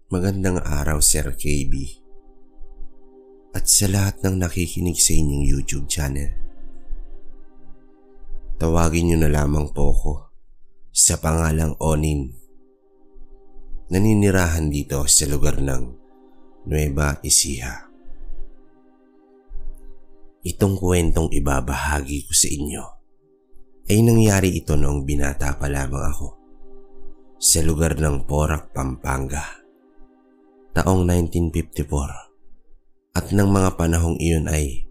Magandang araw, Sir KB. At sa lahat ng nakikinig sa inyong YouTube channel. Tawagin niyo na lamang po ako sa pangalang Onin. Naninirahan dito sa lugar ng Nueva Ecija. Itong kwentong ibabahagi ko sa inyo ay nangyari ito noong binata pa lamang ako sa lugar ng Porac, Pampanga, taong 1954. At ng mga panahong iyon ay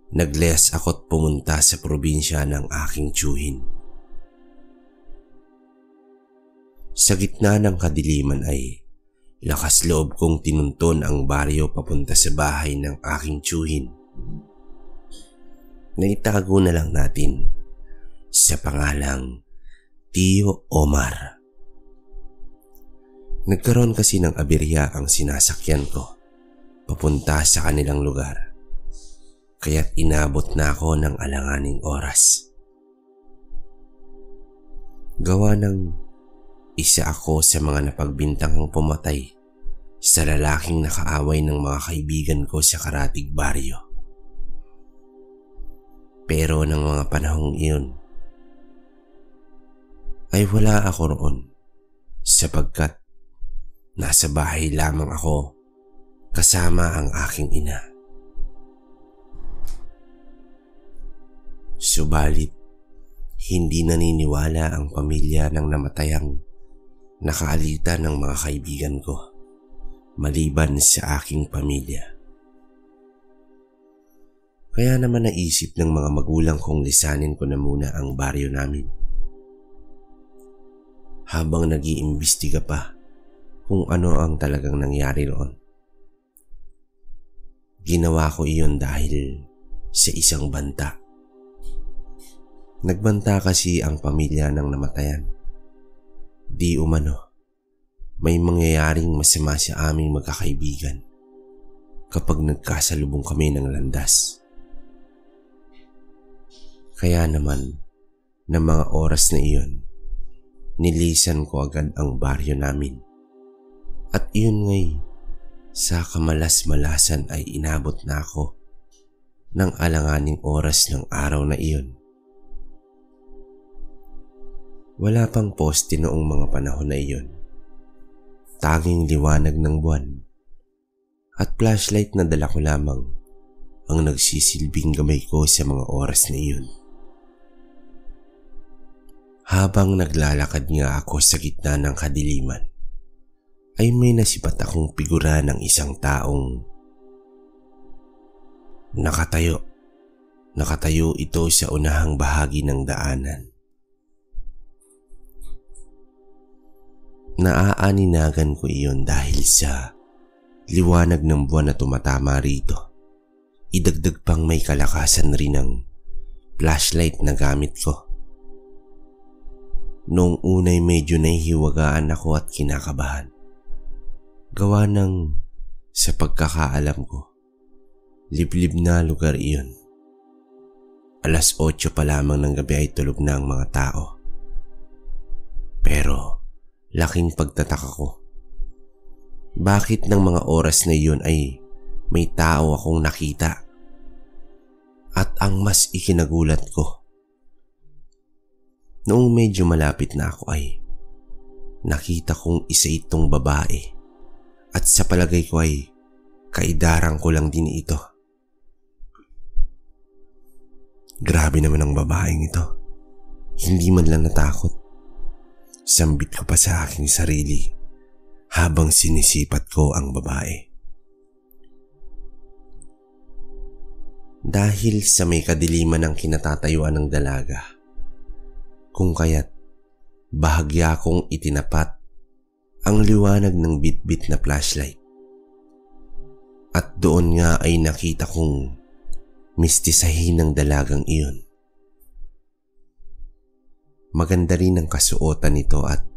naglehas ako't pumunta sa probinsya ng aking tiyuhin. Sa gitna ng kadiliman ay lakas loob kong tinunton ang baryo papunta sa bahay ng aking tiyuhin. Naitago na lang natin sa pangalang Tio Omar. Nagkaroon kasi ng aberya ang sinasakyan ko papunta sa kanilang lugar, kaya't inabot na ako ng alanganing oras. Gawa ng isa ako sa mga napagbintangang pumatay sa lalaking nakaaway ng mga kaibigan ko sa Karatig Baryo. Pero ng mga panahong iyon ay wala ako roon sapagkat nasa bahay lamang ako kasama ang aking ina. Subalit, hindi naniniwala ang pamilya ng namatayang nakaalitan ng mga kaibigan ko maliban sa aking pamilya. Kaya naman naisip ng mga magulang kong lisanin ko na muna ang baryo namin. Habang nag-iimbestiga pa kung ano ang talagang nangyari roon. Ginawa ko iyon dahil sa isang banta. Nagbanta kasi ang pamilya ng namatayan. Di umano, may mangyayaring masama sa aming magkakaibigan kapag nagkasalubong kami ng landas. Kaya naman, na mga oras na iyon, nilisan ko agad ang baryo namin. At iyon ngay, sa kamalas-malasan ay inabot na ako ng alanganing oras ng araw na iyon. Wala pang poste noong mga panahon na iyon. Tanging liwanag ng buwan at flashlight na dala ko lamang ang nagsisilbing gabay ko sa mga oras na iyon. Habang naglalakad nga ako sa gitna ng kadiliman, ay may nasipat akong figura ng isang taong nakatayo. Nakatayo ito sa unahang bahagi ng daanan. Naaaninagan ko iyon dahil sa liwanag ng buwan na tumatama rito. Idagdag pang may kalakasan rin ng flashlight na gamit ko. Noong unay medyo nahihiwagaan ako at kinakabahan. Gawa ng sa pagkakaalam ko, liblib na lugar iyon. 8:00 pa lamang ng gabi ay tulog na ang mga tao. Pero laking pagtataka ko. Bakit ng mga oras na iyon ay may tao akong nakita? At ang mas ikinagulat ko, noong medyo malapit na ako ay nakita kong isa itong babae. At sa palagay ko ay kaidarang ko lang din ito. Grabe naman ang babaeng ito. Hindi man lang natakot. Sambit ko pa sa aking sarili habang sinisipat ko ang babae. Dahil sa may kadiliman ng kinatatayuan ng dalaga, kung kaya't bahagya kong itinapat ang liwanag ng bitbit na flashlight. At doon nga ay nakita kong mistisahin ng dalagang iyon. Maganda rin ang kasuotan nito at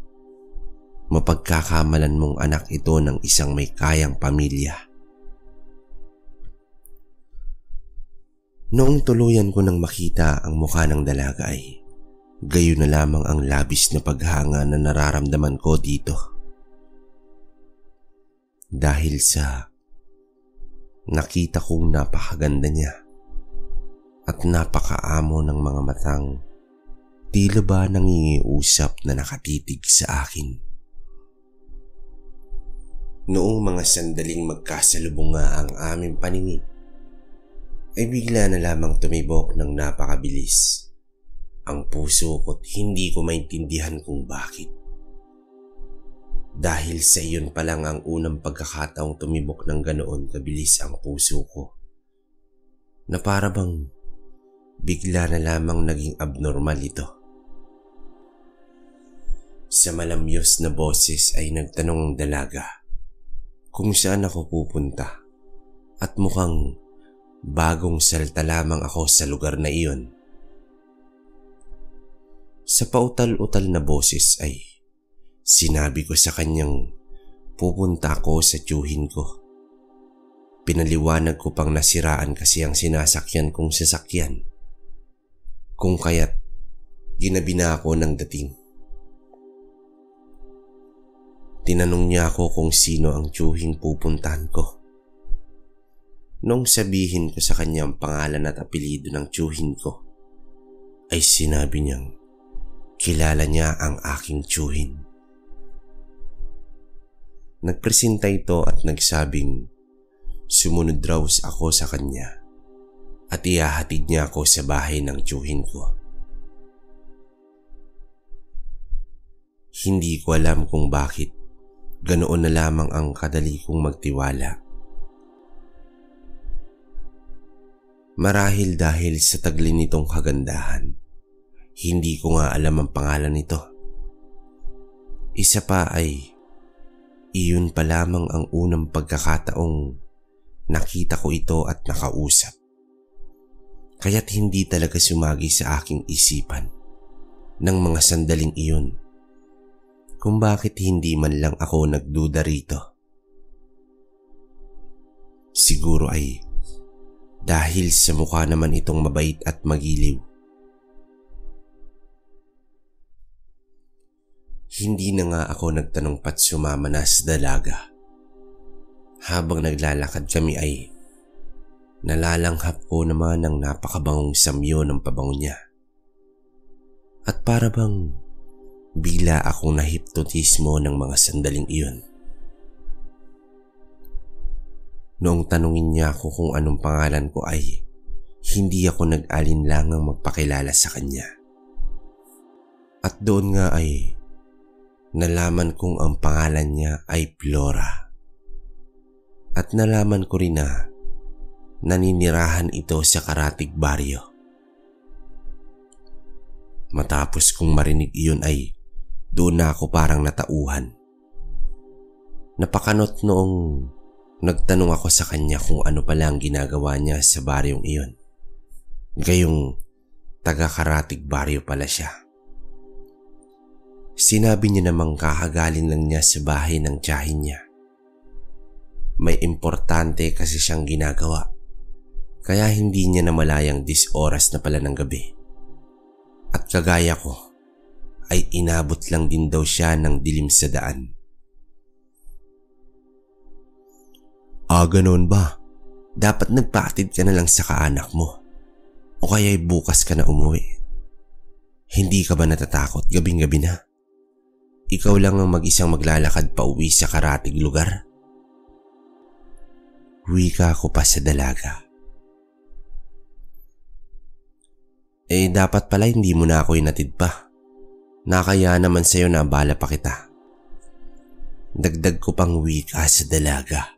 mapagkakamalan mong anak ito ng isang may kayang pamilya. Noong tuluyan ko nang makita ang mukha ng dalaga ay gayon na lamang ang labis na paghanga na nararamdaman ko dito. dahil sa nakita kong napakaganda niya at napakaamo ng mga matang tila ba nangingiusap na nakatitig sa akin. Noong mga sandaling magkasalubong nga ang aming paningin, ay bigla na lamang tumibok ng napakabilis ang puso ko't hindi ko maintindihan kung bakit. Dahil sa iyon pa lang ang unang pagkakataong tumibok ng ganoon kabilis ang puso ko, na para bang bigla na lamang naging abnormal ito. Sa malamyos na boses ay nagtanong ang dalaga kung saan ako pupunta at mukhang bagong salta lamang ako sa lugar na iyon. Sa pautal-utal na boses ay sinabi ko sa kanyang pupunta ako sa tiyuhin ko. Pinaliwanag ko pang nasiraan kasi ang sinasakyan kong sasakyan, kung kaya't ginabi na ako ng dating. Tinanong niya ako kung sino ang tiyuhing pupuntahan ko. Nung sabihin ko sa kanya ang pangalan at apelyido ng tiyuhin ko, ay sinabi niyang kilala niya ang aking tiyuhin. Nagpresenta ito at nagsabing sumunod raw ako sa kanya at ihahatid niya ako sa bahay ng tiyuhin ko. Hindi ko alam kung bakit ganoon na lamang ang kadali kong magtiwala. Marahil dahil sa taglin nitong kagandahan, hindi ko nga alam ang pangalan nito. Isa pa ay iyon pa lamang ang unang pagkakataong nakita ko ito at nakausap. Kaya't hindi talaga sumagi sa aking isipan ng mga sandaling iyon kung bakit hindi man lang ako nagduda rito. Siguro ay dahil sa mukha naman itong mabait at magiliw. Hindi na nga ako nagtanong pat sumama na sa dalaga. Habang naglalakad kami ay nalalanghap ko naman ang napakabangong samyo ng pabango niya. At para bang bigla akong nahipnotismo ng mga sandaling iyon. Noong tanungin niya ako kung anong pangalan ko ay hindi ako nag-alinlangang magpakilala sa kanya. At doon nga ay nalaman kong ang pangalan niya ay Flora. At nalaman ko rin na naninirahan ito sa Karatig Baryo. Matapos kong marinig iyon ay doon na ako parang natauhan. Napakanot noong nagtanong ako sa kanya kung ano pala ang ginagawa niya sa baryong iyon. Gayong taga Karatig Baryo pala siya. Sinabi niya namang kakagaling lang niya sa bahay ng tiyahin niya. May importante kasi siyang ginagawa, kaya hindi niya namalayang 10 oras na pala ng gabi. At kagaya ko, ay inabot lang din daw siya ng dilim sa daan. Ganoon ba? Dapat nagpaatid ka na lang sa kaanak mo. O kaya'y bukas ka na umuwi. Hindi ka ba natatakot gabing-gabi na? Ikaw lang ang mag-isang maglalakad pa uwi sa karatig lugar. Wika ko pa sa dalaga. Dapat pala hindi mo na ako inatid pa. Nakaya naman sa'yo na abala pa kita. Dagdag ko pang wika sa dalaga.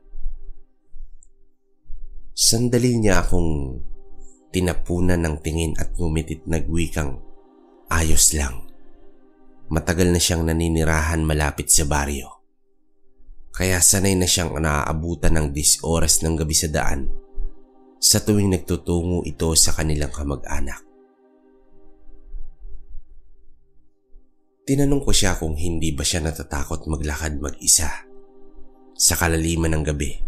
Sandali niya akong tinapunan ng tingin at ngumitit nagwikang ayos lang. Matagal na siyang naninirahan malapit sa baryo. Kaya sanay na siyang naaabutan ng 10 oras ng gabi sa daan sa tuwing nagtutungo ito sa kanilang kamag-anak. Tinanong ko siya kung hindi ba siya natatakot maglakad mag-isa sa kalaliman ng gabi.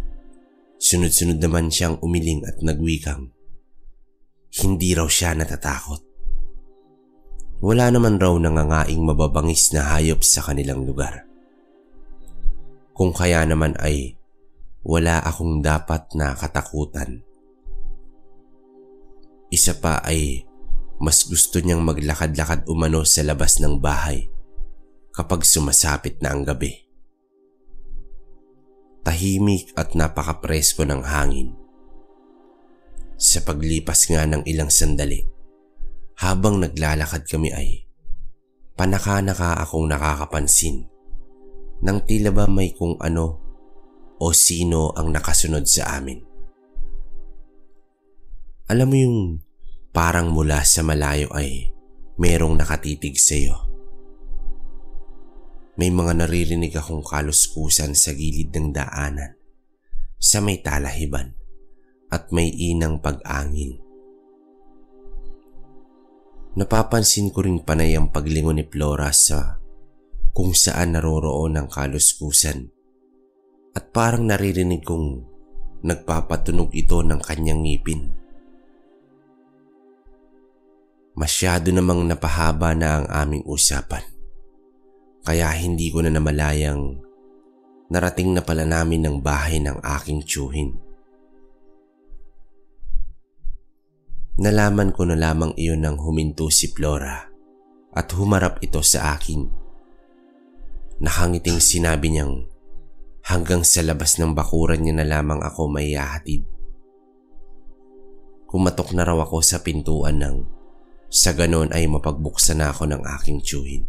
Sunod-sunod naman siyang umiling at nagwikang hindi raw siya natatakot. Wala naman raw nangangaing mababangis na hayop sa kanilang lugar. Kung kaya naman ay wala akong dapat na katakutan. Isa pa ay mas gusto niyang maglakad-lakad umano sa labas ng bahay kapag sumasapit na ang gabi. Tahimik at napakapresko ng hangin. Sa paglipas nga ng ilang sandali, habang naglalakad kami ay panaka-naka akong nakakapansin nang tila ba may kung ano o sino ang nakasunod sa amin. Alam mo yung parang mula sa malayo ay merong nakatitig sa iyo. May mga naririnig akong kaluskusan sa gilid ng daanan, sa may talahiban at may inang pag-angil. Napapansin ko ring panay ang paglingon ni Flora sa kung saan naroroon ang kaluskusan at parang naririnig kong nagpapatunog ito ng kanyang ngipin. Masyado namang napahaba na ang aming usapan, kaya hindi ko na namalayang narating na pala namin ang bahay ng aking tiyuhin. Nalaman ko na lamang iyon nang huminto si Flora at humarap ito sa akin. Nakangiting sinabi niyang hanggang sa labas ng bakuran niya na lamang ako maihahatid. Kumatok na raw ako sa pintuan nang sa ganon ay mapagbuksan na ako ng aking tiyuhin.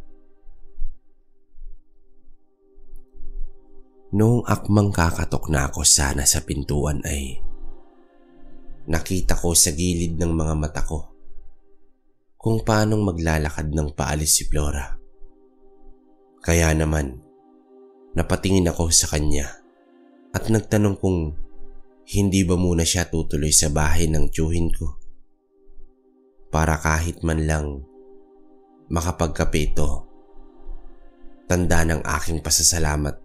Noong akmang kakatok na ako sana sa pintuan ay nakita ko sa gilid ng mga mata ko kung paanong maglalakad ng paalis si Flora. Kaya naman, napatingin ako sa kanya at nagtanong kung hindi ba muna siya tutuloy sa bahay ng tiyuhin ko para kahit man lang makapagkape ito, tanda ng aking pasasalamat.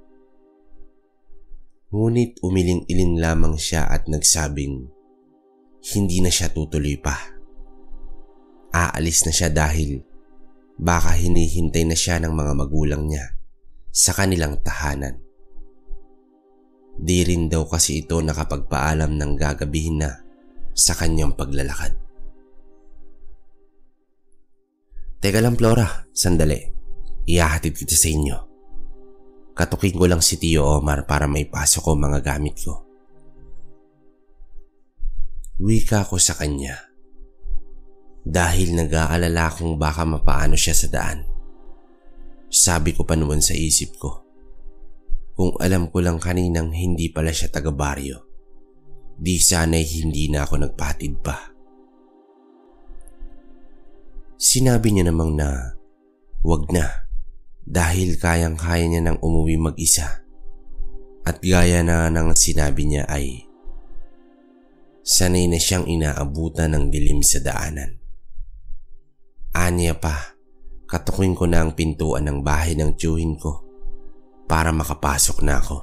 Ngunit umiling-iling lamang siya at nagsabing hindi na siya tutuloy pa. Aalis na siya dahil baka hinihintay na siya ng mga magulang niya sa kanilang tahanan. Di rin daw kasi ito nakapagpaalam ng gagabihin na sa kanyang paglalakad. Teka lang Flora, sandali. Ihahatid kita sa inyo. Katukin ko lang si Tio Omar para may pasok ko mga gamit ko. Wika ko sa kanya dahil nag-aalala kung baka mapaano siya sa daan. Sabi ko pa naman sa isip ko, kung alam ko lang kaninang hindi pala siya taga-baryo, di sana'y hindi na ako nagpatid pa. Sinabi niya namang na wag na dahil kayang-kaya niya nang umuwi mag-isa at gaya na nang sinabi niya ay sanay na siyang inaabutan ng dilim sa daanan. Aniya pa, katukin ko na ang pintuan ng bahay ng tiyuhin ko para makapasok na ako.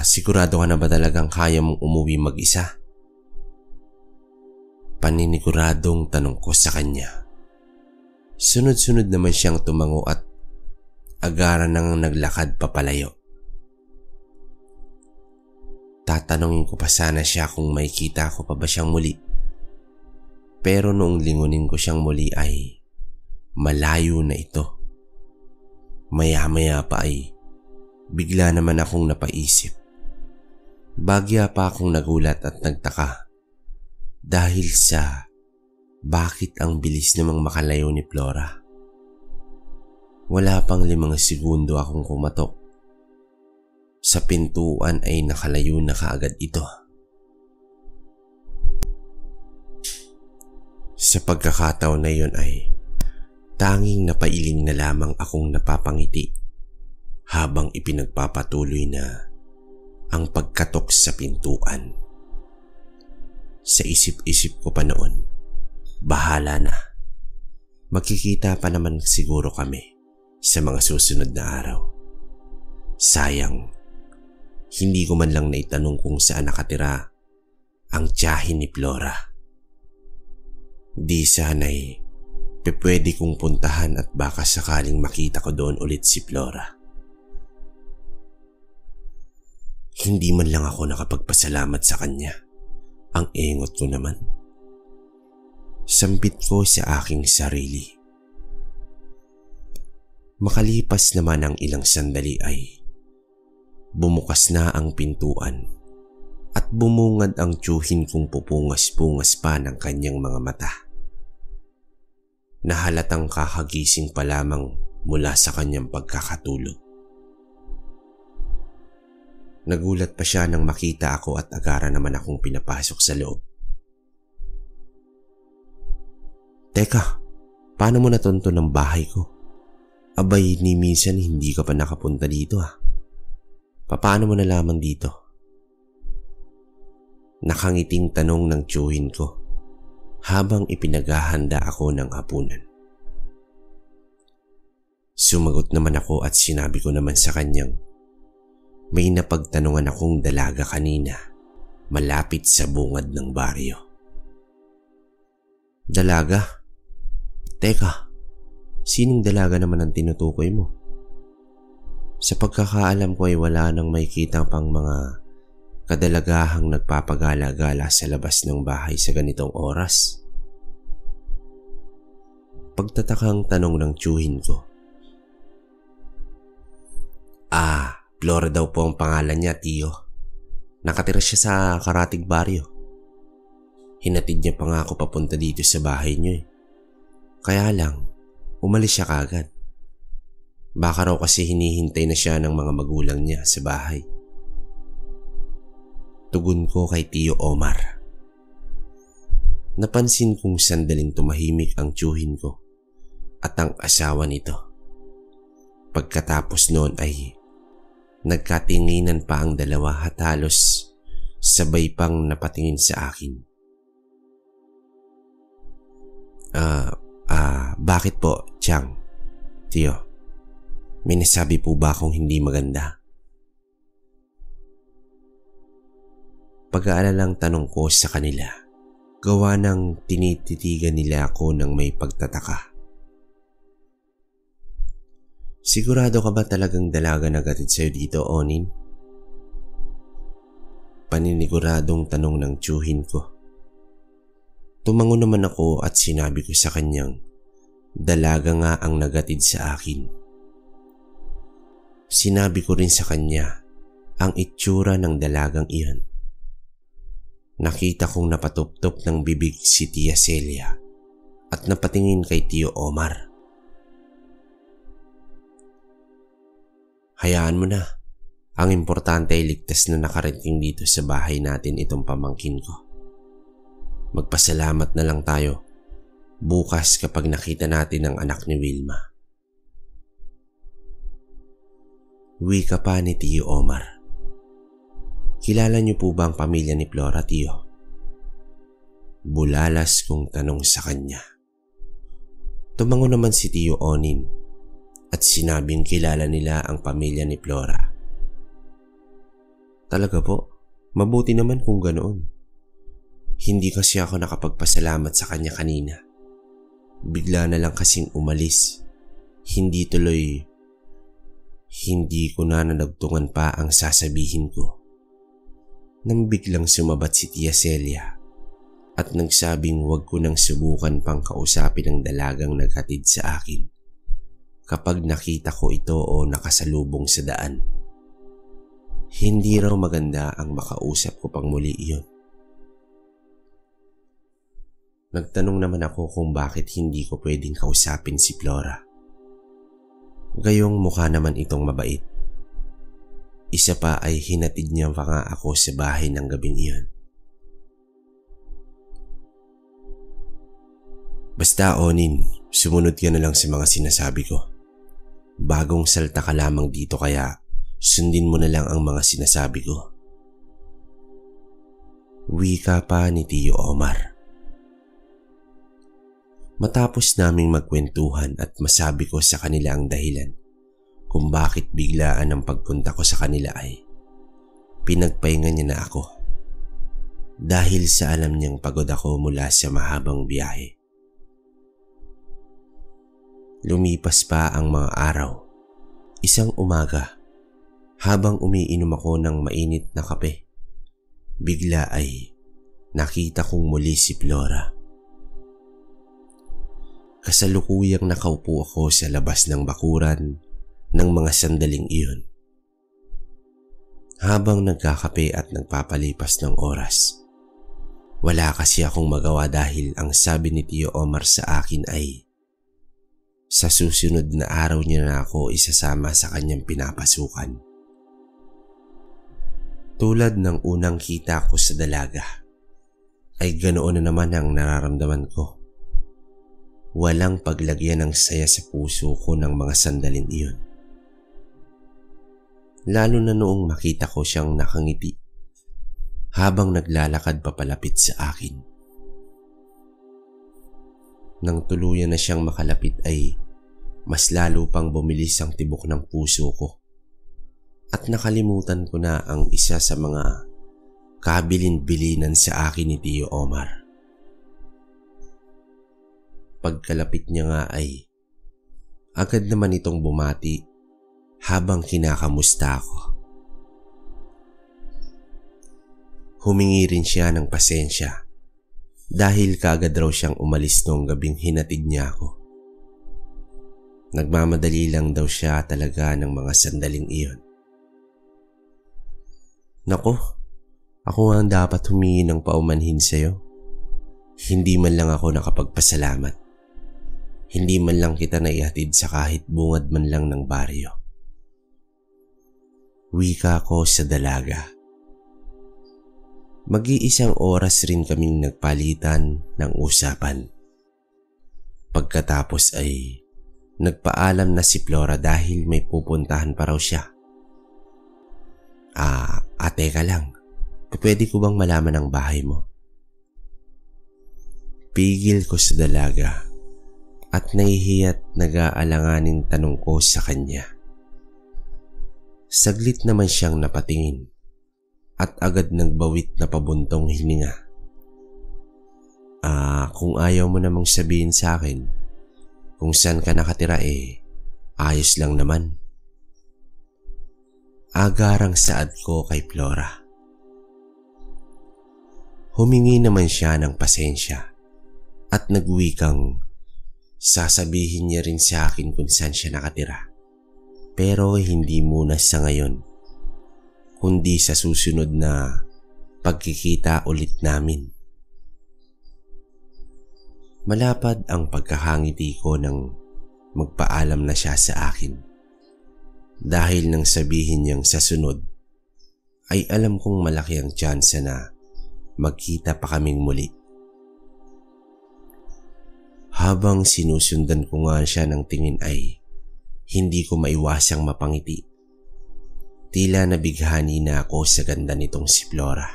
Sigurado ka na ba talagang kaya mong umuwi mag-isa? Paniniguradong tanong ko sa kanya. Sunod-sunod naman siyang tumango at agaran nang naglakad papalayo. Tatanungin ko pa sana siya kung may kita ko pa ba siyang muli. Pero noong lingunin ko siyang muli ay malayo na ito. Maya-maya pa ay bigla naman akong napaisip. Bagya pa akong nagulat at nagtaka dahil sa bakit ang bilis namang makalayo ni Flora. Wala pang 5 segundo akong kumatok. Sa pintuan ay nakalayo na kaagad ito. Sa pagkakataon na yun ay tanging napailing na lamang akong napapangiti habang ipinagpapatuloy na ang pagkatok sa pintuan. Sa isip-isip ko pa noon, bahala na. Magkikita pa naman siguro kami sa mga susunod na araw. Sayang, hindi ko man lang naitanong kung saan nakatira ang tiyahin ni Flora. Di sana'y pwede kong puntahan at baka sakaling makita ko doon ulit si Flora. Hindi man lang ako nakapagpasalamat sa kanya. Ang engot ko naman. Sambit ko sa aking sarili. Makalipas naman ang ilang sandali ay bumukas na ang pintuan at bumungad ang tiyuhin kong pupungas-pungas pa ng kanyang mga mata. Nahalatang kakagising pa lamang mula sa kanyang pagkakatulog. Nagulat pa siya nang makita ako at agara naman akong pinapasok sa loob. Teka, paano mo natunto ng bahay ko? Abay, ni minsan hindi ka pa nakapunta dito ah. Paano mo nalaman dito? Nakangiting tanong ng tiyuhin ko habang ipinaghahanda ako ng hapunan. Sumagot naman ako at sinabi ko naman sa kanyang may napagtanungan akong dalaga kanina malapit sa bungad ng baryo. Dalaga? Teka, sinong dalaga naman ang tinutukoy mo? Sa pagkakaalam ko ay wala nang makikita pang mga kadalagahang nagpapagala-gala sa labas ng bahay sa ganitong oras. Pagtatakang tanong ng tiyuhin ko. Flora daw po ang pangalan niya, tiyo. Nakatira siya sa Karatig Baryo. Hinatid niya pa nga ako papunta dito sa bahay niyo eh. Kaya lang, umalis siya kagad. Baka raw kasi hinihintay na siya ng mga magulang niya sa bahay. Tugon ko kay Tiyo Omar. Napansin kong sandaling tumahimik ang tiyuhin ko at ang asawa nito. Pagkatapos noon ay nagkatinginan pa ang dalawa at halos sabay pang napatingin sa akin. Bakit po, Chang? Tiyo, may nasabi po ba akong hindi maganda? Pag-aalalang tanong ko sa kanila, gawa ng tinititigan nila ako ng may pagtataka. Sigurado ka ba talagang dalaga na gatid sa'yo dito, Onin? Paniniguradong tanong ng tiyuhin ko. Tumango naman ako at sinabi ko sa kanyang dalaga nga ang nagatid sa akin. Sinabi ko rin sa kanya ang itsura ng dalagang iyon. Nakita kong napatuptop ng bibig si Tia Celia at napatingin kay Tiyo Omar. Hayaan mo na. Ang importante ay ligtas na nakarating dito sa bahay natin itong pamangkin ko. Magpasalamat na lang tayo bukas kapag nakita natin ang anak ni Wilma. Wika pa ni Tiyo Omar. Kilala niyo po ba ang pamilya ni Flora, Tiyo? Bulalas kong tanong sa kanya. Tumango naman si Tiyo Onin at sinabing kilala nila ang pamilya ni Flora. Talaga po? Mabuti naman kung ganoon. Hindi kasi ako nakapagpasalamat sa kanya kanina. Bigla na lang kasing umalis. Hindi ko na nanagtungan pa ang sasabihin ko. Nang biglang sumabat si Tia Celia at nagsabing huwag ko nang subukan pang kausapin ang dalagang naghatid sa akin kapag nakita ko ito o nakasalubong sa daan. Hindi raw maganda ang makausap ko pang muli iyon. Nagtanong naman ako kung bakit hindi ko pwedeng kausapin si Flora. Gayong mukha naman itong mabait. Isa pa ay hinatid niya pa nga ako sa bahay ng gabing iyon. Basta Onin, sumunod ka na lang sa mga sinasabi ko. Bagong salta ka lamang dito kaya sundin mo na lang ang mga sinasabi ko. Wika pa ni Tiyo Omar. Matapos naming magkwentuhan at masabi ko sa kanila ang dahilan kung bakit biglaan ang pagpunta ko sa kanila ay pinagpahinga niya na ako dahil sa alam niyang pagod ako mula sa mahabang biyahe. Lumipas pa ang mga araw. Isang umaga, Habang umiinom ako ng mainit na kape, bigla ay nakita kong muli si Flora. Kasalukuyang nakaupo ako sa labas ng bakuran ng mga sandaling iyon. Habang nagkakape at nagpapalipas ng oras, wala kasi akong magawa dahil ang sabi ni Tio Omar sa akin ay sa susunod na araw niya na ako isasama sa kanyang pinapasukan. Tulad ng unang kita ko sa dalaga, ay ganoon na naman ang nararamdaman ko. Walang paglagyan ng saya sa puso ko ng mga sandaling iyon. Lalo na noong makita ko siyang nakangiti habang naglalakad papalapit sa akin. Nang tuluyan na siyang makalapit ay mas lalo pang bumilis ang tibok ng puso ko at nakalimutan ko na ang isa sa mga kabilin-bilinan sa akin ni Tio Omar. Pagkalapit niya nga ay agad naman itong bumati habang kinakamusta ako. Humingi rin siya ng pasensya dahil kaagad raw siyang umalis noong gabing hinatid niya ako. Nagmamadali lang daw siya talaga ng mga sandaling iyon. Naku, ako nga ang dapat humingi ng paumanhin sa'yo. Hindi man lang ako nakapagpasalamat. Hindi man lang kita naihatid sa kahit bungad man lang ng baryo. Wika ko sa dalaga. Mag-iisang oras rin kaming nagpalitan ng usapan. Pagkatapos ay nagpaalam na si Flora dahil may pupuntahan pa raw siya. Teka lang, pwede ko bang malaman ang bahay mo? Pigil ko sa dalaga at nahihiya't nag-aalanganing tanong ko sa kanya. Saglit naman siyang napatingin at agad nagbawit na pabuntong hininga. Kung ayaw mo namang sabihin sa akin kung saan ka nakatira ayos lang naman. Agarang saad ko kay Flora. Humingi naman siya ng pasensya at nagwikang sasabihin niya rin sa akin kung saan siya nakatira. Pero hindi muna sa ngayon, kundi sa susunod na pagkikita ulit namin. Malapad ang pagkakangiti ko nang magpaalam na siya sa akin. Dahil nang sabihin niyang sa sunod, ay alam kong malaki ang tsansa na magkita pa kaming muli. Habang sinusundan ko nga siya ng tingin ay hindi ko maiwasang mapangiti. Tila nabighani na ako sa ganda nitong si Flora.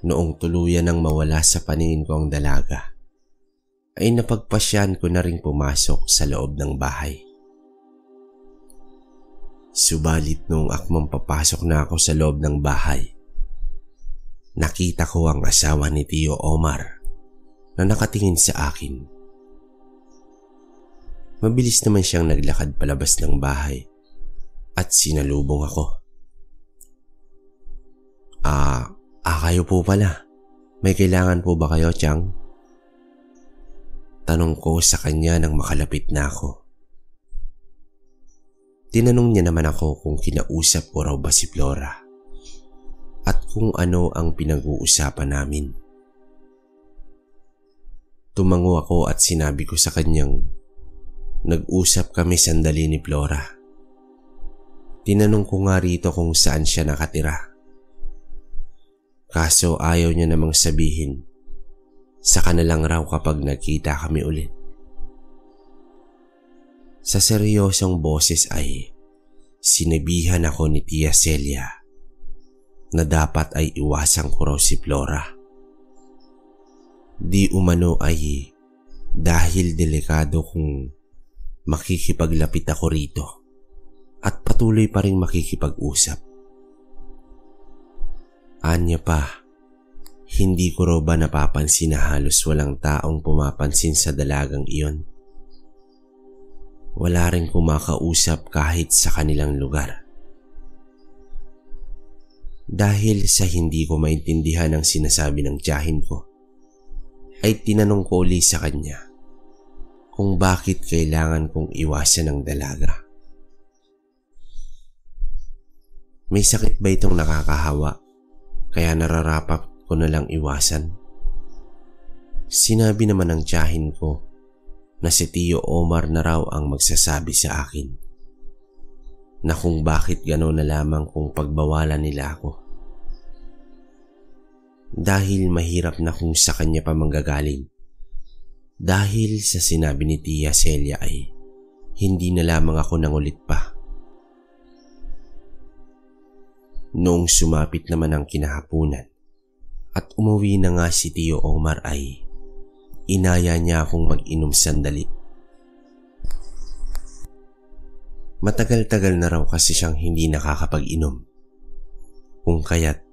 Noong tuluyan nang mawala sa paningin ko ang dalaga, ay napagpasyan ko na ring pumasok sa loob ng bahay. Subalit noong akmang papasok na ako sa loob ng bahay, nakita ko ang asawa ni Tio Omar na nakatingin sa akin. Mabilis naman siyang naglakad palabas ng bahay at sinalubong ako. Kayo po pala. May kailangan po ba kayo, Chang? Tanong ko sa kanya nang makalapit na ako. Tinanong niya naman ako kung kinausap ko raw ba si Flora at kung ano ang pinag-uusapan namin. Tumango ako at sinabi ko sa kanyang nag-usap kami sandali ni Flora. Tinanong ko nga rito kung saan siya nakatira. Kaso ayaw niya namang sabihin. Saka na lang raw kapag nagkita kami ulit. Sa seryosong boses ay sinabihan ako ni Tia Celia na dapat ay iwasan ko raw si Flora. Di umano ay dahil delikado kung makikipaglapit ako rito at patuloy pa rin makikipag-usap. Anya pa, hindi ko raw ba napapansin na halos walang taong pumapansin sa dalagang iyon? Wala rin kumakausap kahit sa kanilang lugar. Dahil sa hindi ko maintindihan ang sinasabi ng tiyahin ko, ay tinanong ko uli sa kanya kung bakit kailangan kong iwasan ang dalaga. May sakit ba itong nakakahawa kaya nararapat ko na lang iwasan? Sinabi naman ng tiyahin ko na si Tio Omar na raw ang magsasabi sa akin na kung bakit gano'n na lamang kung pagbawalan nila ako. Dahil mahirap na kung sa kanya pa manggagaling. Dahil sa sinabi ni Tia Celia ay hindi na lamang ako nangulit pa. Noong sumapit naman ang kinahapunan at umuwi na nga si Tio Omar ay inaya niya akong mag-inom sandali. Matagal-tagal na raw kasi siyang hindi nakakapag-inom. Kung kaya't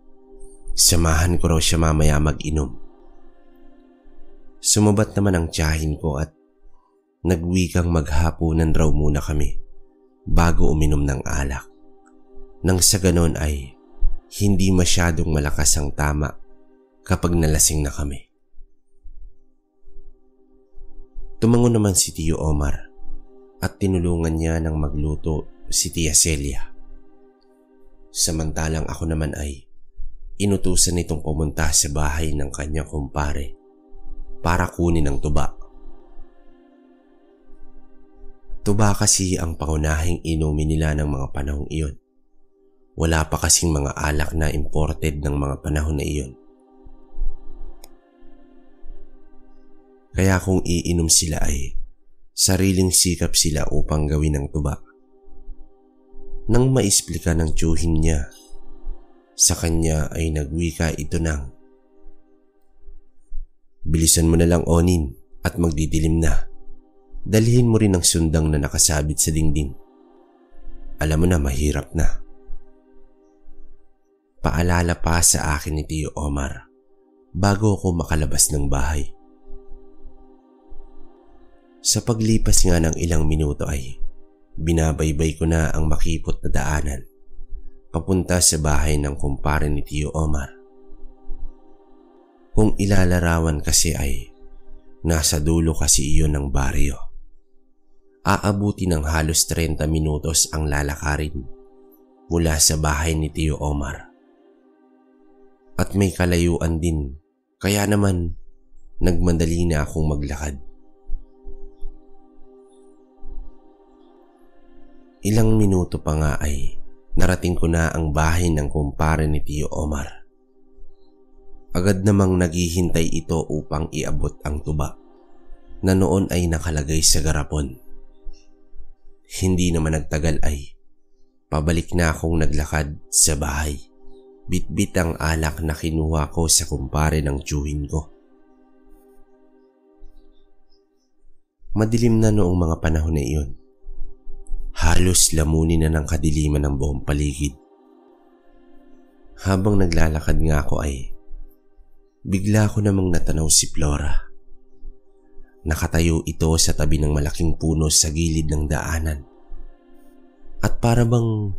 samahan ko raw siya mamaya mag-inom. Sumabat naman ang tiyahin ko at nagwikang maghapunan raw muna kami bago uminom ng alak. Nang sa ganon ay hindi masyadong malakas ang tama kapag nalasing na kami. Tumango naman si Tio Omar at tinulungan niya ng magluto si Tia Celia. Samantalang ako naman ay inutusan nitong pumunta sa bahay ng kanyang kumpare para kunin ang tuba. Tuba kasi ang pangunahing inumin nila ng mga panahong iyon. Wala pa kasing mga alak na imported ng mga panahon na iyon. Kaya kung iinom sila ay sariling sikap sila upang gawin ang tuba. Nang maisplika ng tiyuhin niya, sa kanya ay nagwika ito ng, "Bilisan mo na lang, Onin, at magdidilim na. Dalhin mo rin ang sundang na nakasabit sa dingding. Alam mo na mahirap na." Paalala pa sa akin ni Tio Omar bago ako makalabas ng bahay. Sa paglipas nga ng ilang minuto ay binabaybay ko na ang makipot na daanan papunta sa bahay ng kumpare ni Tio Omar. Kung ilalarawan kasi ay nasa dulo kasi iyon ng baryo. Aabuti ng halos 30 minutos ang lalakarin mula sa bahay ni Tio Omar. At may kalayuan din, kaya naman nagmadali na akong maglakad. Ilang minuto pa nga ay narating ko na ang bahay ng kumpare ni Tio Omar. Agad namang naghihintay ito upang iabot ang tuba na noon ay nakalagay sa garapon. Hindi naman nagtagal ay pabalik na akong naglakad sa bahay. Bitbit ang alak na kinuha ko sa kumpare ng tiyuhin ko. Madilim na noong mga panahon na iyon. Halos lamunin na ng kadiliman ng buong paligid. Habang naglalakad nga ako ay bigla ko namang natanaw si Flora. Nakatayo ito sa tabi ng malaking puno sa gilid ng daanan. At para bang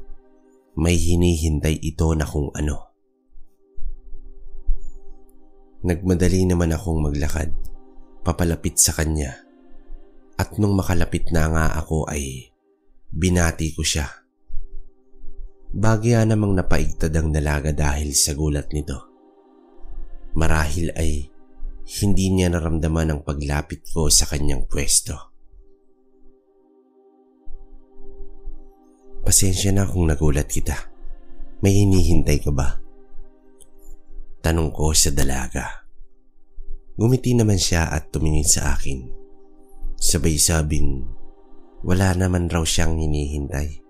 may hinihintay ito na kung ano. Nagmadali naman akong maglakad papalapit sa kanya. At nung makalapit na nga ako ay binati ko siya. Bagya namang napaigtad ang dalaga dahil sa gulat nito. Marahil ay hindi niya naramdaman ang paglapit ko sa kanyang pwesto. "Pasensya na kung nagulat kita. May hinihintay ka ba?" Tanong ko sa dalaga. Ngumiti naman siya at tumingin sa akin. Sabay sabing wala naman raw siyang hinihintay.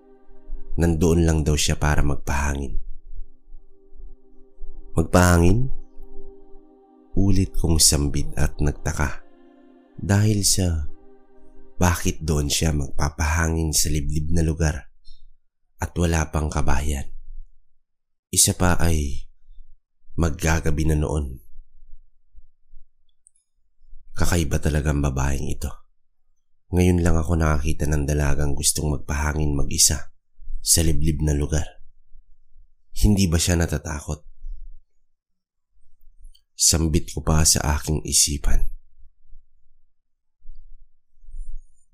Nandoon lang daw siya para magpahangin. Magpahangin? Ulit kong sambit at nagtaka dahil sa bakit doon siya magpapahangin sa liblib na lugar at wala pang kabayan. Isa pa ay maggagabi na noon. Kakaiba talagang babaeng ito. Ngayon lang ako nakakita ng dalagang gustong magpahangin mag-isa sa liblib na lugar. Hindi ba siya natatakot? Sambit ko pa sa aking isipan.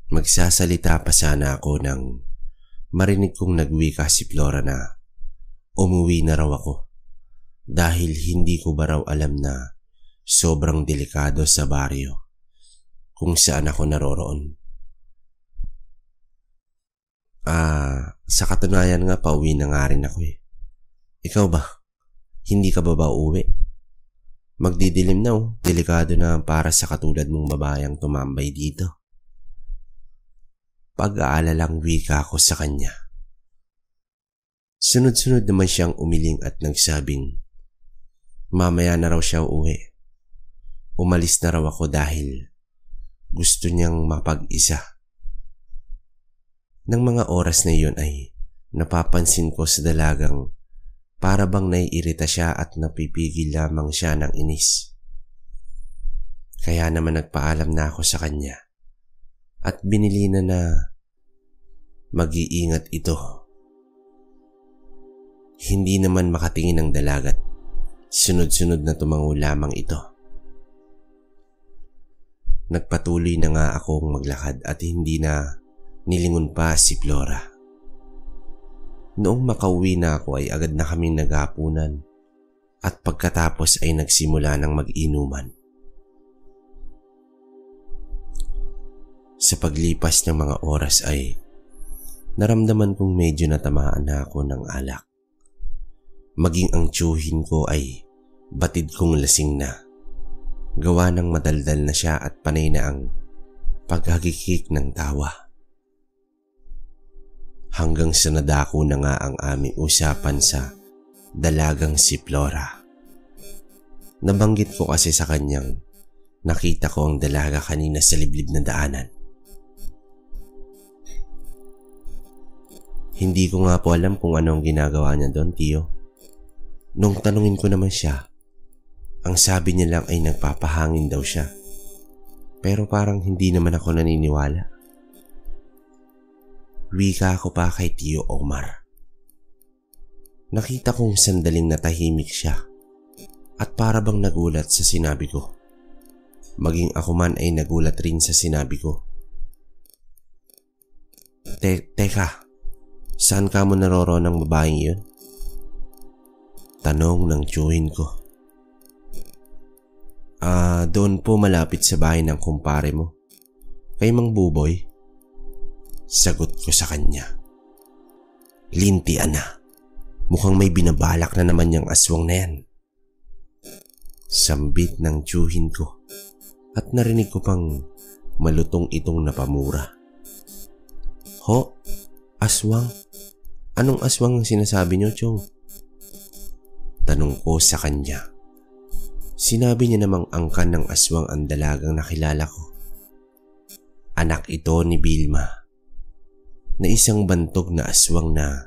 Magsasalita pa sana ako nang marinig kong nagwika si Flora na umuwi na raw ako dahil hindi ko ba raw alam na sobrang delikado sa baryo kung saan ako naroroon. Sa katunayan nga pauwi na nga rin ako eh. Ikaw ba? Hindi ka ba uuwi? Magdidilim na delikado na para sa katulad mong babayang tumambay dito. Pag-aalalang wika ko sa kanya. Sunod-sunod naman siyang umiling at nagsabing mamaya na raw siya uuwi. Umalis na raw ako dahil gusto niyang mapag-isa. Nang mga oras na iyon ay napapansin ko sa dalagang para bang naiirita siya at napipigil lamang siya ng inis. Kaya naman nagpaalam na ako sa kanya at binili na mag-iingat ito. Hindi naman makatingin ng dalagat. Sunod-sunod na tumango lamang ito. Nagpatuloy na nga akong maglakad at hindi na nilingon pa si Flora. Noong makauwi na ako ay agad na kaming naghapunan at pagkatapos ay nagsimula ng mag-inuman. Sa paglipas ng mga oras ay naramdaman kong medyo natamaan na ako ng alak. Maging ang tiyuhin ko ay batid kong lasing na. Gawa ng madaldal na siya at panay na ang paghagikik ng tawa. Hanggang sa nadako na nga ang aming usapan sa dalagang si Flora. Nabanggit ko kasi sa kanyang nakita ko ang dalaga kanina sa liblib na daanan. Hindi ko nga po alam kung ano ang ginagawa niya doon, Tiyo. Nung tanungin ko naman siya, ang sabi niya lang ay nagpapahangin daw siya. Pero parang hindi naman ako naniniwala. Wika ako pa kay Tiyo Omar. Nakita kong sandaling natahimik siya at para bang nagulat sa sinabi ko. Maging ako man ay nagulat rin sa sinabi ko. Teka. Saan ka mo naroroon ng babaeng yun? Tanong ng tiyuhin ko. Doon po malapit sa bahay ng kumpare mo. Kay Mang Buboy? Sagot ko sa kanya. Lintian na. Mukhang may binabalak na naman yung aswang na yan. Sambit ng tiyuhin ko at narinig ko pang malutong itong napamura. Ho? Aswang? Anong aswang ang sinasabi niyo, Chong? Tanong ko sa kanya. Sinabi niya namang angkan ng aswang ang dalagang nakilala ko. Anak ito ni Vilma, na isang bantog na aswang na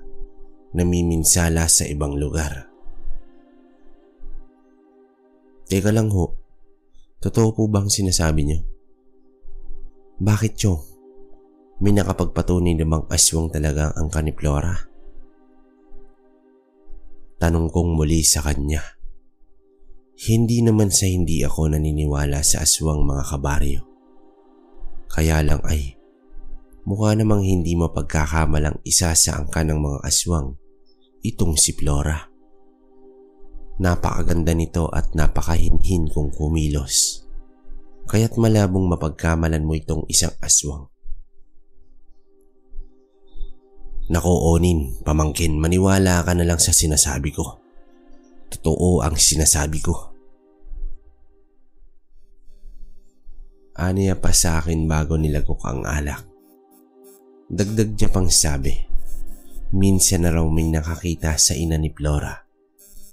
namiminsala sa ibang lugar. Teka lang ho, totoo po bang sinasabi niyo? Bakit, Chong? May nakapagpatunay namang aswang talaga ang angkan ni Flora? Tanong kong muli sa kanya. Hindi naman sa hindi ako naniniwala sa aswang, mga kabaryo. Kaya lang ay mukha namang hindi mapagkakamalang isa sa angkan ng mga aswang itong si Flora. Napakaganda nito at napakahinhin kung kumilos. Kaya't malabong mapagkamalan mo itong isang aswang. Nako Onin, pamangkin, maniwala ka na lang sa sinasabi ko. Totoo ang sinasabi ko. Aniya pa sa akin bago nilagok ang alak. Dagdag niya pang sabi, minsan na raw may nakakita sa ina ni Flora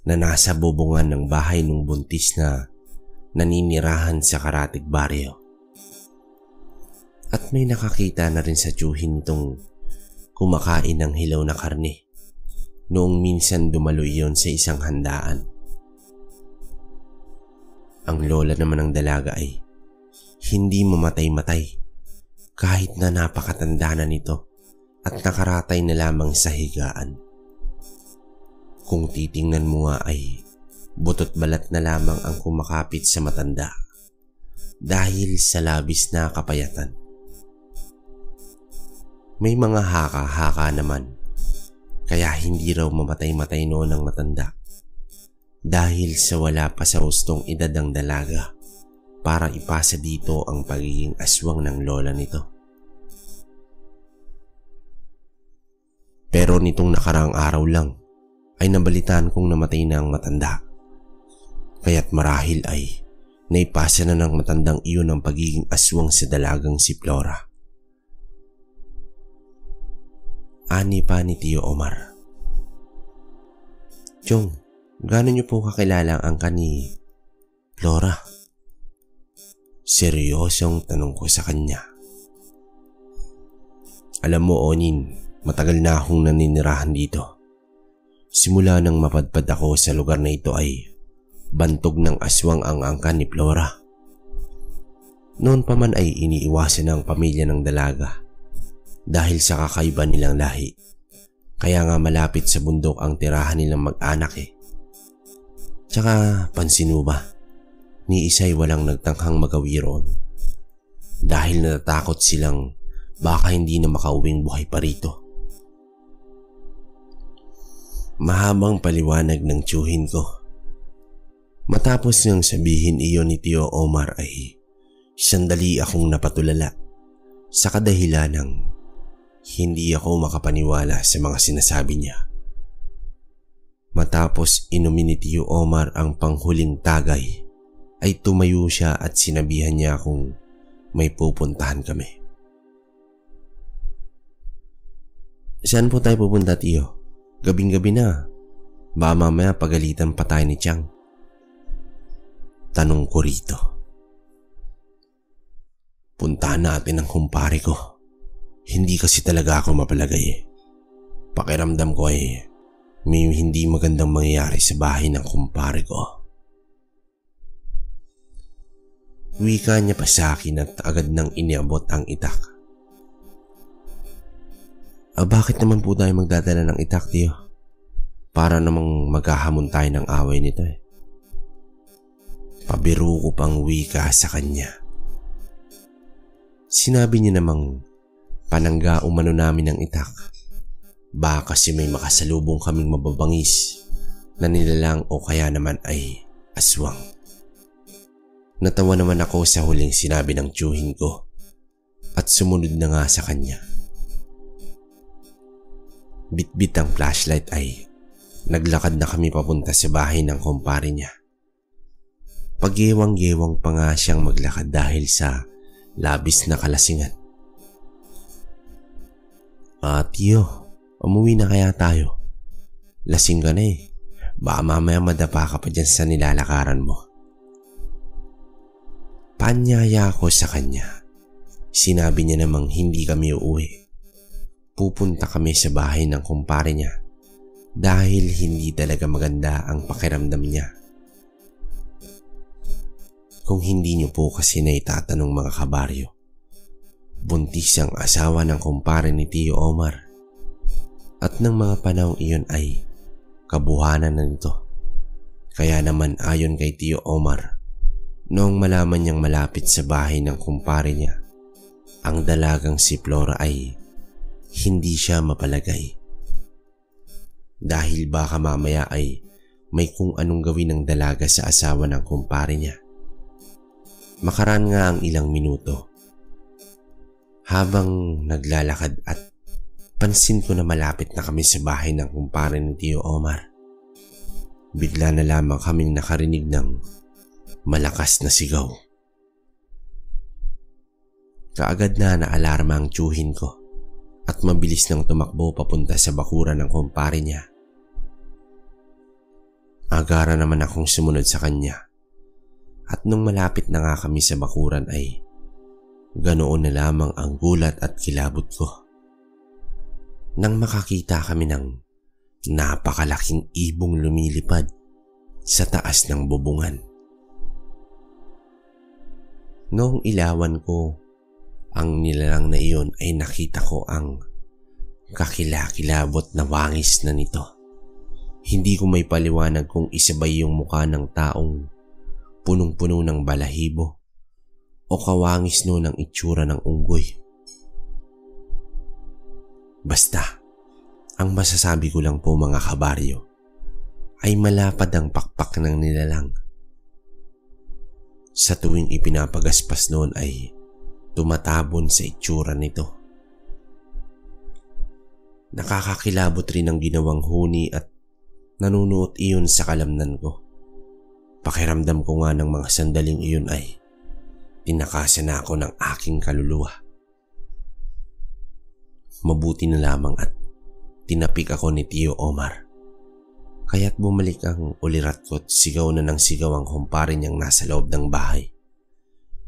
na nasa bubungan ng bahay ng buntis na naninirahan sa Karatig Barrio. At may nakakita na rin sa tiyuhin nitong kumakain ng hilaw na karne noong minsan dumalo iyon sa isang handaan. Ang lola naman ng dalaga ay hindi mamatay-matay kahit na napakatanda na nito at nakaratay na lamang sa higaan. Kung titingnan mo nga ay butot balat na lamang ang kumakapit sa matanda dahil sa labis na kapayatan. May mga haka-haka naman kaya hindi raw mamatay-matay noon ang matanda dahil sa wala pa sa hustong edad ang dalaga para ipasa dito ang pagiging aswang ng lola nito. Pero nitong nakaraang araw lang ay nabalitaan kong namatay na ang matanda. Kaya't marahil ay naipasa na ng matandang iyon ang pagiging aswang sa dalagang si Flora. Ani pa ni Tio Omar. Chong, gaano niyo po kakilala ang angka ni Flora? Seryosong tanong ko sa kanya. Alam mo, Onin, matagal na akong naninirahan dito. Simula nang mapadpad ako sa lugar na ito ay bantog ng aswang ang angkan ni Flora. Noon pa man ay iniiwasan ng pamilya ng dalaga dahil sa kakaiba nilang lahi. Kaya nga malapit sa bundok ang tirahan nilang mag-anak Tsaka pansin mo ba, ni isa'y walang nagtangkang magawi roon dahil natatakot silang baka hindi na makauwing buhay pa rito. Mahabang paliwanag ng tiyuhin ko. Matapos niyang sabihin iyon ni Tio Omar ay sandali akong napatulala sa kadahilan ng hindi ako makapaniwala sa mga sinasabi niya. Matapos inumin ni Tio Omar ang panghuling tagay ay tumayo siya at sinabihan niya kung may pupuntahan kami. Saan po tayo pupunta, Tio? Gabing-gabi na. Baka mamaya pagalitan pa tayo ni Chang. Tanong ko rito. Puntahan natin ang kumpare ko. Hindi kasi talaga ako mapalagay Pakiramdam ko ay may hindi magandang mangyayari sa bahay ng kumpare ko. Wika niya pa sa akin at agad nang iniabot ang itak. Bakit naman po tayo magdadala ng itak, Tio? Para namang maghahamon tayo ng away nito Pabiro ko pang wika sa kanya. Sinabi niya namang panangga umano namin ng itak. Baka kasi may makasalubong kaming mababangis na nilalang o kaya naman ay aswang. Natawa naman ako sa huling sinabi ng tiyuhin ko at sumunod na nga sa kanya. Bitbit ang flashlight ay naglakad na kami papunta sa bahay ng kumpare niya. Pagyewang-gewang pa nga siyang maglakad dahil sa labis na kalasingan. Tio, umuwi na kaya tayo? Lasing ka na Baka mamaya madapa ka pa dyan sa nilalakaran mo. Paanyaya ako sa kanya. Sinabi niya namang hindi kami uuwi. Pupunta kami sa bahay ng kumpare niya dahil hindi talaga maganda ang pakiramdam niya. Kung hindi niyo po kasi naitatanong mga kabaryo, buntis ang asawa ng kumpare ni Tio Omar at ng mga panahong iyon ay kabuhanan na nito. Kaya naman ayon kay Tio Omar, noong malaman niyang malapit sa bahay ng kumpare niya ang dalagang si Flora ay hindi siya mapalagay. Dahil baka mamaya ay may kung anong gawin ng dalaga sa asawa ng kumpare niya. Makaraan nga ang ilang minuto. Habang naglalakad at pansin ko na malapit na kami sa bahay ng kumpare ni Tio Omar, bigla na lamang kaming nakarinig ng malakas na sigaw. Kaagad na naalarma ang tiyuhin ko at mabilis nang tumakbo papunta sa bakuran ng kumpare niya. Agara naman akong sumunod sa kanya at nung malapit na nga kami sa bakuran ay ganoon na lamang ang gulat at kilabot ko nang makakita kami ng napakalaking ibong lumilipad sa taas ng bubungan. Noong ilawan ko ang nilalang na iyon ay nakita ko ang kakilakilabot na wangis na nito. Hindi ko may paliwanag kung isa ba yung mukha ng taong punong-puno ng balahibo o kawangis no ng itsura ng unggoy. Basta, ang masasabi ko lang po mga kabaryo ay malapad ang pakpak ng nilalang. Sa tuwing ipinapagaspas noon ay tumatabon sa itsura nito. Nakakakilabot rin ang ginawang huni at nanunuot iyon sa kalamnan ko. Pakiramdam ko nga ng mga sandaling iyon ay tinakasan na ako ng aking kaluluwa. Mabuti na lamang at tinapik ako ni Tio Omar. Kaya't bumalik ang ulirat ko at sigaw na ng sigaw ang kumpare niyang nasa loob ng bahay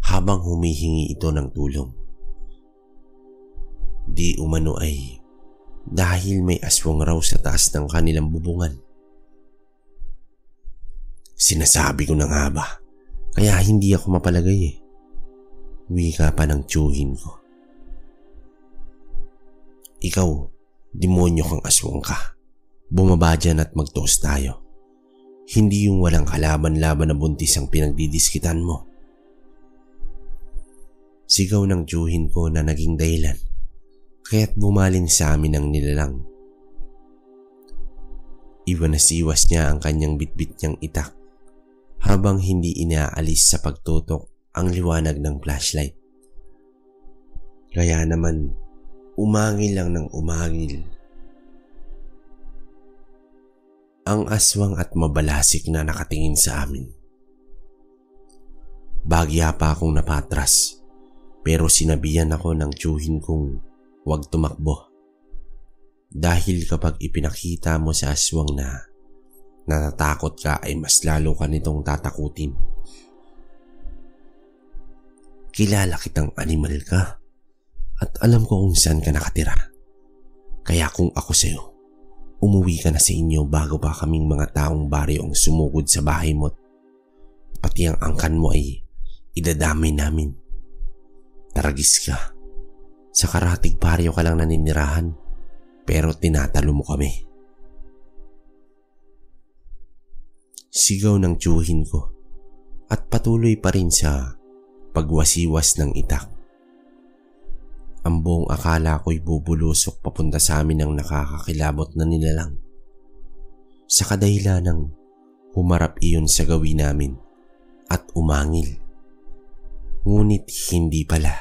habang humihingi ito ng tulong. Di umano ay dahil may aswang raw sa taas ng kanilang bubungan. Sinasabi ko na nga ba, kaya hindi ako mapalagay eh. Wika pa ng tiyuhin ko. Ikaw, demonyo kang aswang ka. Bumaba dyan at mag-toast tayo. Hindi yung walang kalaban-laban na buntis ang pinagdidiskitan mo. Sigaw ng tiyuhin ko na naging dahilan kaya't bumaling sa amin ang nilalang. Iwas niya ang kanyang bitbit niyang itak habang hindi inaalis sa pagtutok ang liwanag ng flashlight. Kaya naman umangil lang ng umangil ang aswang at mabalasik na nakatingin sa amin. Bagya pa akong napatras pero sinabihan ako ng tiyuhin kong huwag tumakbo. Dahil kapag ipinakita mo sa aswang na natatakot ka ay mas lalo ka nitong tatakutin. Kilala kitang animal ka at alam ko kung saan ka nakatira. Kaya kung ako sa'yo, umuwi ka na sa inyo bago pa kaming mga taong baryo ang sumugod sa bahay mo. Pati ang angkan mo ay idadamay namin. Taragis ka. Sa karatig baryo ka lang naninirahan pero tinatalo mo kami. Sigaw ng tiyuhin ko at patuloy pa rin sa pagwasiwas ng itak. Ang buong akala ko'y bubulusok papunta sa amin ng nakakakilabot na nilalang. Sa kadahilanang humarap iyon sa gawin namin at umangil. Ngunit hindi pala.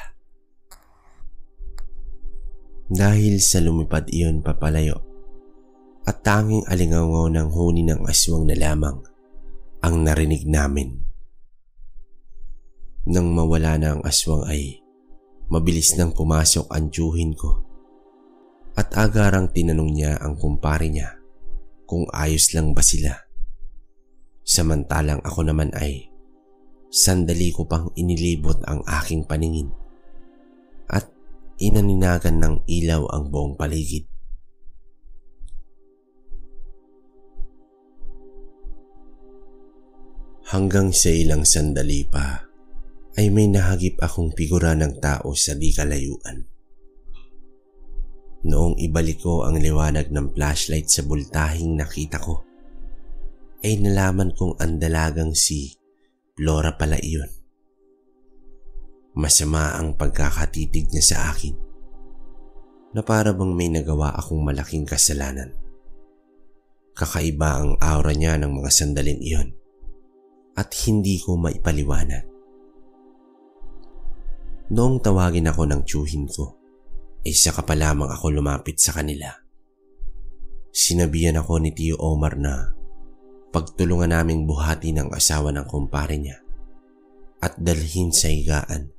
Dahil sa lumipad iyon papalayo at tanging alingaw ng huni ng aswang na lamang ang narinig namin. Nang mawala na ang aswang ay mabilis nang pumasok ang tiyuhin ko at agarang tinanong niya ang kumpare niya kung ayos lang ba sila. Samantalang ako naman ay sandali ko pang inilibot ang aking paningin at inaninagan ng ilaw ang buong paligid. Hanggang sa ilang sandali pa ay may nahagip akong figura ng tao sa di kalayuan. Noong ibalik ko ang liwanag ng flashlight sa bultahing nakita ko, ay nalaman kong ang dalagang si Flora pala iyon. Masama ang pagkakatitig niya sa akin na para bang may nagawa akong malaking kasalanan. Kakaiba ang aura niya ng mga sandaling iyon at hindi ko maipaliwanag. Noong tawagin ako ng tiyuhin ko, ay saka pa lamang ako lumapit sa kanila. Sinabihan ako ni Tio Omar na pagtulungan naming buhati ng asawa ng kumpare niya at dalhin sa higaan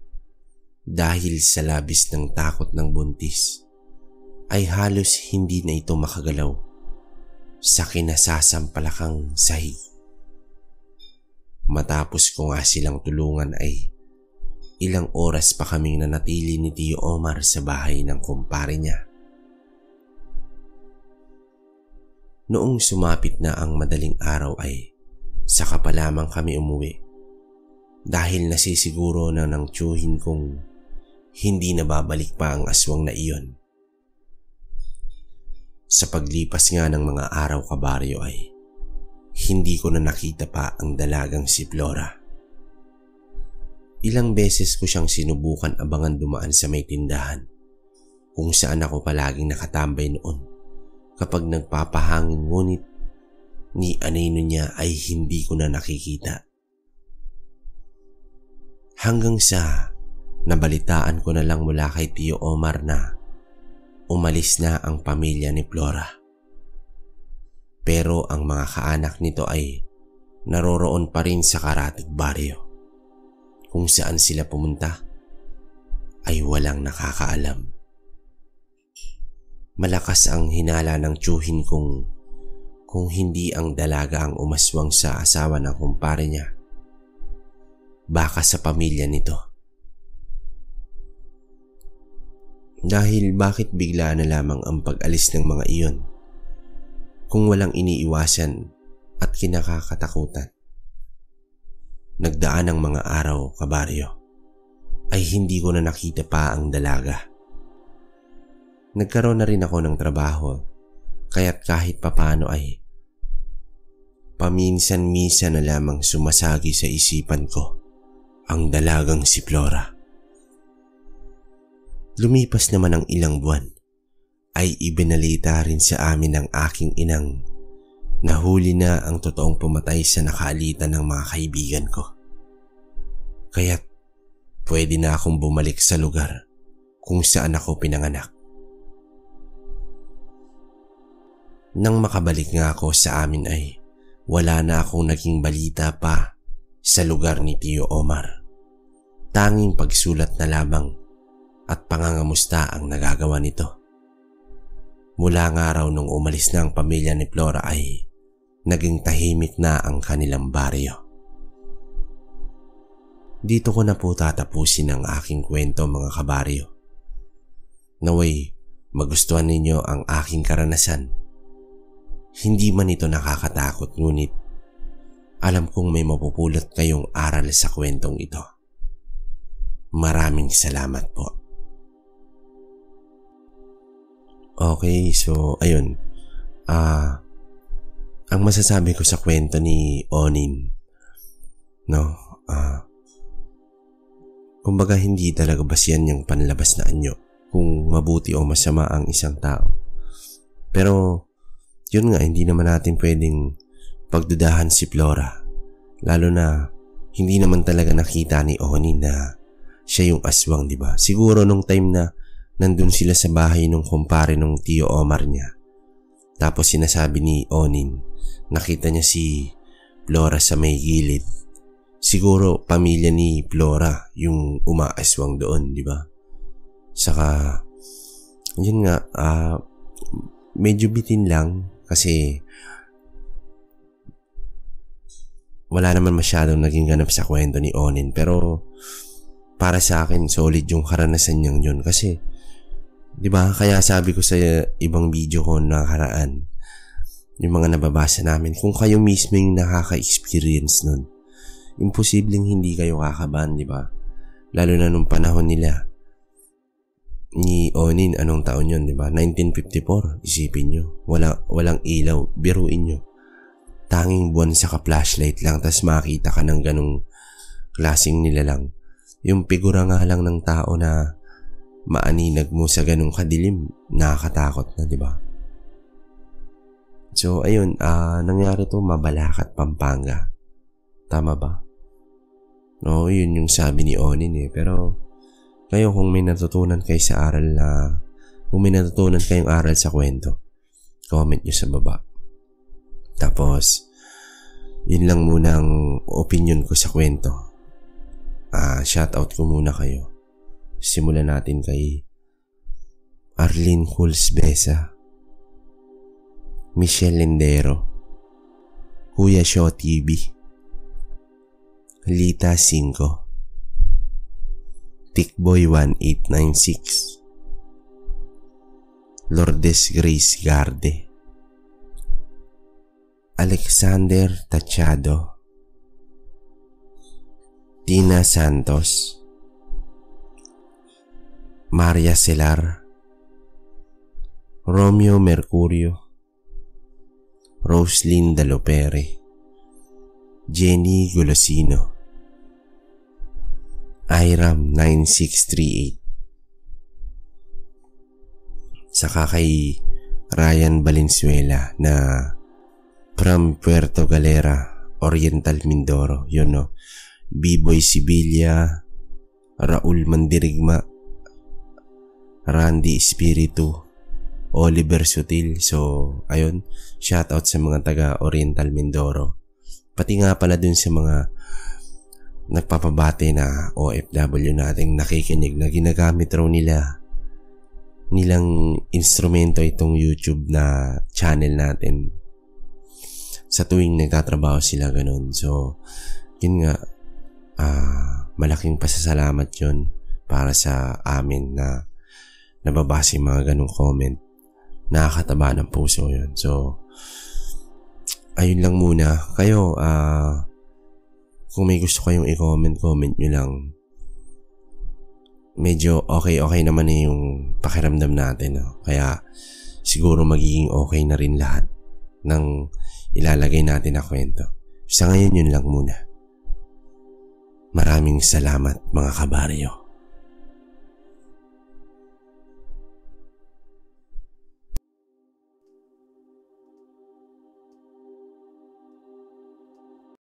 dahil sa labis ng takot ng buntis ay halos hindi na ito makagalaw sa kinasasampalakang sahig. Matapos ko nga silang tulungan ay ilang oras pa kaming nanatili ni Tio Omar sa bahay ng kumpare niya. Noong sumapit na ang madaling araw ay saka pa lamang kami umuwi dahil nasisiguro na ng tiyuhin kong hindi na babalik pa ang aswang na iyon. Sa paglipas nga ng mga araw kabaryo ay hindi ko na nakita pa ang dalagang si Flora. Ilang beses ko siyang sinubukan abangan dumaan sa may tindahan kung saan ako palaging nakatambay noon kapag nagpapahangin, ngunit ni anino niya ay hindi ko na nakikita. Hanggang sa nabalitaan ko na lang mula kay Tio Omar na umalis na ang pamilya ni Flora. Pero ang mga kaanak nito ay naroroon pa rin sa karatig baryo. Kung saan sila pumunta ay walang nakakaalam. Malakas ang hinala ng tiyuhin kung hindi ang dalaga ang umaswang sa asawa ng kumpare niya, baka sa pamilya nito. Dahil bakit bigla na lamang ang pag-alis ng mga iyon kung walang iniiwasan at kinakatakutan? Nagdaan ng mga araw kabaryo ay hindi ko na nakita pa ang dalaga. Nagkaroon na rin ako ng trabaho, kaya't kahit papano ay paminsan-minsan na lamang sumasagi sa isipan ko ang dalagang si Flora. Lumipas naman ang ilang buwan ay ibinalita rin sa amin ng aking inang nahuli na ang totoong pumatay sa nakaalitan ng mga kaibigan ko. Kaya't pwede na akong bumalik sa lugar kung saan ako pinanganak. Nang makabalik nga ako sa amin ay wala na akong naging balita pa sa lugar ni Tio Omar. Tanging pagsulat na lamang at pangangamusta ang nagagawa nito. Mula nga raw nung umalis na ang pamilya ni Flora ay naging tahimik na ang kanilang baryo. Dito ko na po tatapusin ang aking kwento mga kabaryo. Naway magustuhan ninyo ang aking karanasan. Hindi man ito nakakatakot, ngunit alam kong may mapupulot kayong aral sa kwentong ito. Maraming salamat po. Okay, so ayun. Ang masasabi ko sa kwento ni Onin, no, kumbaga hindi talaga basihan yung panlabas na anyo kung mabuti o masama ang isang tao. Pero yun nga, hindi naman natin pwedeng pagdudahan si Flora, lalo na hindi naman talaga nakita ni Onin na siya yung aswang, di ba? Siguro nung time na nandun sila sa bahay nung kumpare nung Tio Omar niya, tapos sinasabi ni Onin nakita niya si Flora sa may gilid, siguro pamilya ni Flora yung umaaswang doon, di ba? Saka yun nga, medyo bitin lang kasi wala naman masyadong naging ganap sa kwento ni Onin, pero para sa akin solid yung karanasan niyang yun. Kasi di ba, kaya sabi ko sa ibang video ko na nakaraan, yung mga nababasa namin, kung kayo mismo yung nakaka-experience nun, imposibleng hindi kayo kakabahan, di ba? Lalo na nung panahon nila ni Onin, anong taon yun, di ba? 1954, isipin nyo. Walang ilaw, biruin nyo. Tanging buwan saka flashlight lang, tas makita ka ng ganong klaseng nilalang. Yung figura nga lang ng tao na maaninag mo sa ganong kadilim, nakakatakot na, di ba? So, ayun, nangyari to Mabalacat, Pampanga. Tama ba? No, yun yung sabi ni Onin eh. Pero, kayo kung may natutunan kayo sa aral kung may natutunan kayong aral sa kwento, comment nyo sa baba. Tapos, yun lang muna ang opinion ko sa kwento. Shoutout ko muna kayo. Simulan natin kay Arlene Hulsbesa, Michelle Lendero, Kuya Shaw TV, Lita 5, Tickboy 1896, Lourdes Grace Garde, Alexander Tachado, Tina Santos, Maria Celar, Romeo Mercurio, Roslyn Dalopere, Jenny Golosino, Iram 9638, saka kay Ryan Valenzuela na from Puerto Galera, Oriental Mindoro, yun no. B-Boy Sibilia, Raul Mandirigma, Randy Espiritu, Oliver Sutil. So ayun, shoutout sa mga taga Oriental Mindoro. Pati nga pala dun sa mga nagpapabate na OFW nating nakikinig na ginagamit raw nilang instrumento itong YouTube na channel natin sa tuwing nagtatrabaho sila, ganun. So yun nga, malaking pasasalamat yun para sa amin na nababasa yung mga ganung comment. Nakakataba ng puso yun. So ayun lang muna. Kayo, kung may gusto kayong i-comment, comment nyo lang. Medyo okay naman na yung pakiramdam natin. No? Kaya siguro magiging okay na rin lahat ng ilalagay natin na kwento. Sa ngayon yun lang muna. Maraming salamat mga kabaryo.